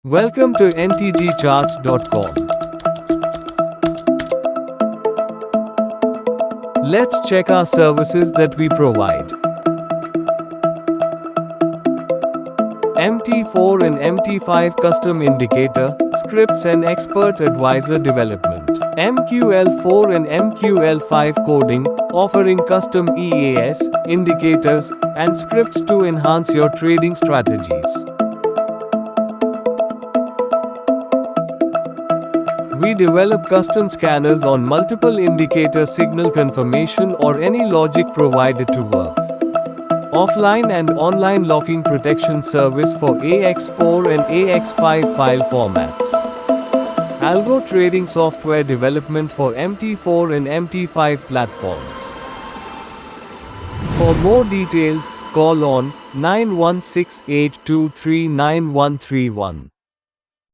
Welcome to ntgcharts.com. Let's check our services that we provide. MT4 and MT5 custom indicator, scripts and expert advisor development. MQL4 and MQL5 coding, offering custom EAS, indicators, and scripts to enhance your trading strategies. We develop custom scanners on multiple indicator signal confirmation or any logic provided to work. Offline and online locking protection service for AX4 and AX5 file formats. Algo trading software development for MT4 and MT5 platforms. For more details, call on 9168239131.